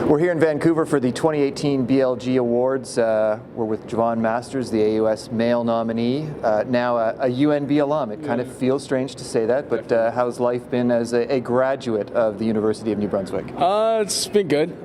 We're here in Vancouver for the 2018 BLG Awards. We're with Javon Masters, the AUS male nominee, now a UNB alum. It kind of feels strange to say that, but how's life been as a graduate of the University of New Brunswick? It's been good.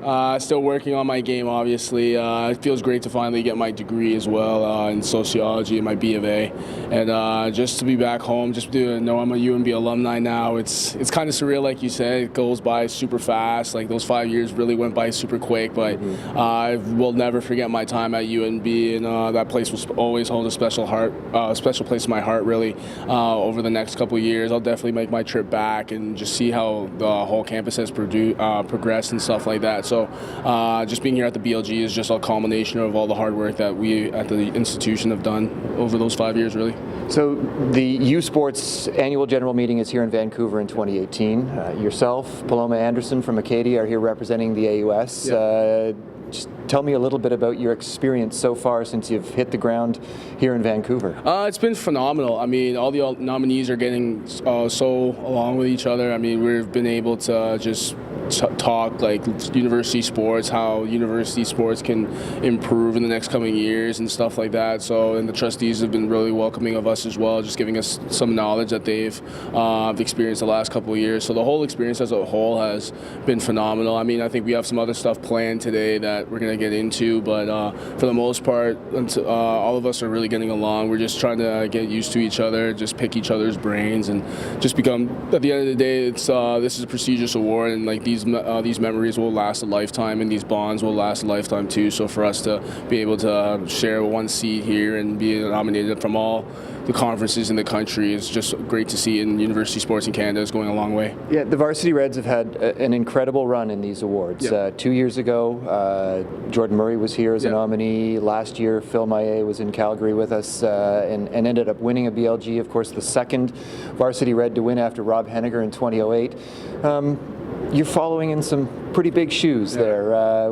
Still working on my game, obviously. It feels great to finally get my degree as well in sociology in my B of A. And just to be back home, just to know I'm a UNB alumni now, it's kind of surreal, like you said. It goes by super fast. Like those 5 years really went by super quick, but I will never forget my time at UNB, and that place will always hold a special place in my heart, really. Over the next couple of years, I'll definitely make my trip back and just see how the whole campus has progressed and stuff like that. So just being here at the BLG is just a culmination of all the hard work that we at the institution have done over those 5 years, really. So the U Sports annual general meeting is here in Vancouver in 2018. Yourself, Paloma Anderson from Acadia, are here representing the AUS. Just tell me a little bit about your experience so far since you've hit the ground here in Vancouver. It's been phenomenal. I mean, all the nominees are getting so along with each other. I mean, we've been able to just talk like university sports, how university sports can improve in the next coming years and stuff like that. So, and the trustees have been really welcoming of us as well, just giving us some knowledge that they've experienced the last couple of years. So the whole experience as a whole has been phenomenal. I mean, I think we have some other stuff planned today that we're going to get into, but for the most part, all of us are really getting along. We're just trying to get used to each other, just pick each other's brains, and just become, at the end of the day, it's this is a prestigious award, and like these memories will last a lifetime, and these bonds will last a lifetime too. So for us to be able to share one seat here and be nominated from all the conferences in the country is just great to see, and university sports in Canada is going a long way. Yeah, the Varsity Reds have had an incredible run in these awards. 2 years ago, Jordan Murray was here as a nominee. Last year, Phil Maillet was in Calgary with us and ended up winning a BLG. Of course, the second Varsity Red to win after Rob Henniger in 2008. You're following in some pretty big shoes there.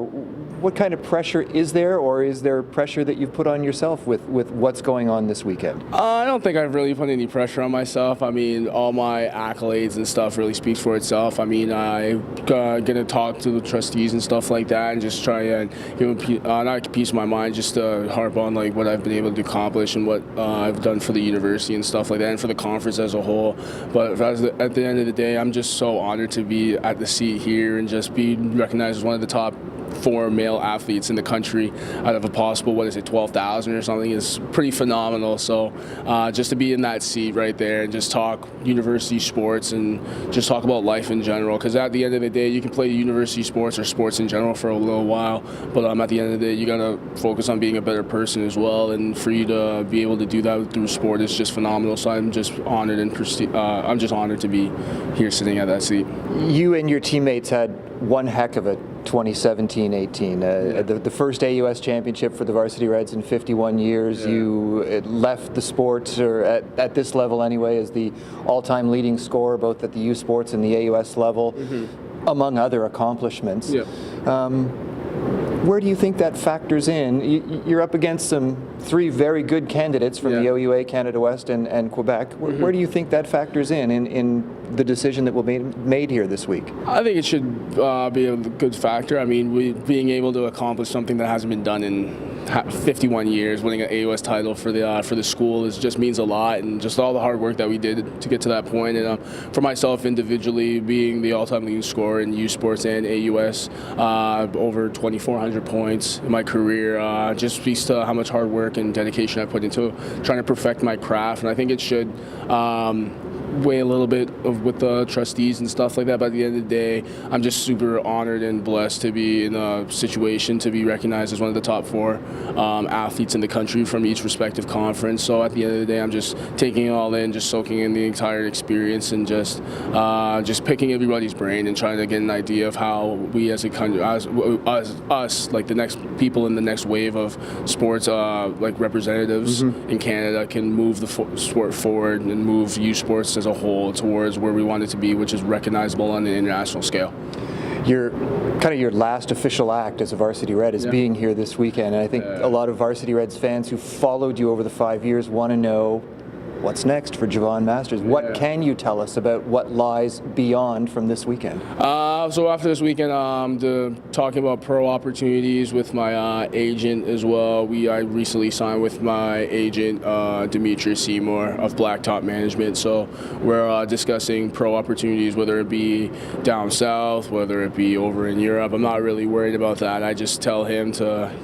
What kind of pressure is there, or is there pressure that you've put on yourself with what's going on this weekend? I don't think I've really put any pressure on myself. I mean, all my accolades and stuff really speaks for itself. I mean, I'm going to talk to the trustees and stuff like that and just try and give them not a piece of my mind, just to harp on like what I've been able to accomplish and what I've done for the university and stuff like that, and for the conference as a whole. But at the end of the day, I'm just so honored to be at the seat here and just be recognized as one of the top 4 male athletes in the country out of a possible, 12,000 or something, is pretty phenomenal. So just to be in that seat right there and just talk university sports and just talk about life in general, because at the end of the day, you can play university sports or sports in general for a little while, but at the end of the day, you got to focus on being a better person as well, and for you to be able to do that through sport is just phenomenal. So I'm just honored and I'm just honored to be here sitting at that seat. You and your teammates had one heck of a 2017-18, the first AUS championship for the Varsity Reds in 51 years. You left the sport, or at this level anyway, as the all-time leading scorer, both at the U Sports and the AUS level, among other accomplishments. Where do you think that factors in? You're up against 3 very good candidates from the OUA, Canada West, and Quebec. Where do you think that factors in the decision that will be made here this week? I think it should be a good factor. I mean, being able to accomplish something that hasn't been done in 51 years, winning an AUS title for the school just means a lot, and just all the hard work that we did to get to that point. And for myself individually, being the all-time leading scorer in U Sports and AUS, over 2,400 points in my career, just speaks to how much hard work and dedication I put into trying to perfect my craft. And I think it should weigh a little bit with the trustees and stuff like that, but at the end of the day, I'm just super honored and blessed to be in a situation to be recognized as one of the top 4 athletes in the country from each respective conference. So at the end of the day, I'm just taking it all in, just soaking in the entire experience, and just picking everybody's brain and trying to get an idea of how we as a country, us like the next people in the next wave of sports like representatives in Canada, can move the sport forward and move U Sports as a whole towards where we want it to be, which is recognizable on an international scale. Your last official act as a Varsity Red is being here this weekend, and I think a lot of Varsity Reds fans who followed you over the 5 years want to know what's next for Javon Masters? What can you tell us about what lies beyond from this weekend? So after this weekend, talking about pro opportunities with my agent as well. I recently signed with my agent, Demetrius Seymour of Blacktop Management. So we're discussing pro opportunities, whether it be down south, whether it be over in Europe. I'm not really worried about that. I just tell him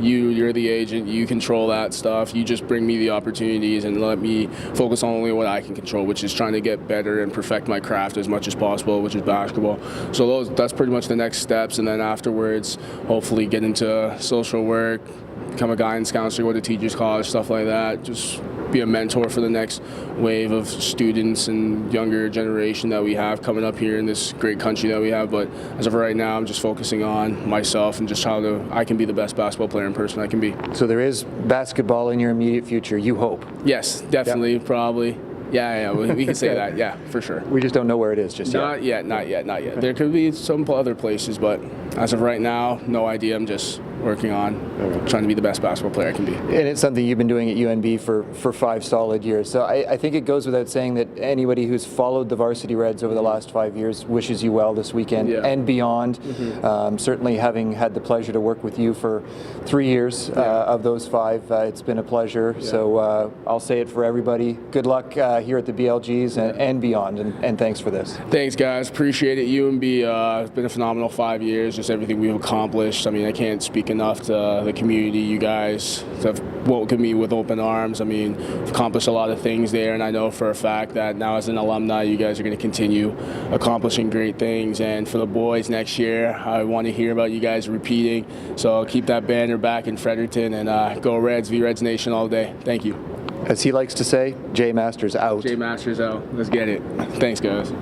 you're the agent, you control that stuff. You just bring me the opportunities and let me focus on only what I can control, which is trying to get better and perfect my craft as much as possible, which is basketball. So that's pretty much the next steps, and then afterwards, hopefully get into social work, become a guidance counselor, go to teachers college, stuff like that. Just be a mentor for the next wave of students and younger generation that we have coming up here in this great country that we have. But as of right now, I'm just focusing on myself and just how I can be the best basketball player and person I can be. So there is basketball in your immediate future, you hope? Yes, definitely, probably. Yeah, we can say that. Yeah, for sure. We just don't know where it is just yet. Not yet. There could be some other places, but as of right now, no idea. I'm just working on trying to be the best basketball player I can be. And it's something you've been doing at UNB for 5 solid years. So I think it goes without saying that anybody who's followed the Varsity Reds over the last 5 years wishes you well this weekend and beyond. Certainly having had the pleasure to work with you for 3 years of those 5, it's been a pleasure. So I'll say it for everybody. Good luck here at the BLGs and beyond, and thanks for this. Thanks, guys. Appreciate it. UNB, it's been a phenomenal 5 years, just everything we've accomplished. I mean, I can't speak enough to the community. You guys have welcomed me with open arms. I mean, I've accomplished a lot of things there, and I know for a fact that now as an alumni, you guys are going to continue accomplishing great things. And for the boys next year, I want to hear about you guys repeating. So keep that banner back in Fredericton, and go Reds, V Reds Nation all day. Thank you. As he likes to say, J Masters out. J Masters out. Let's get it. Thanks, guys.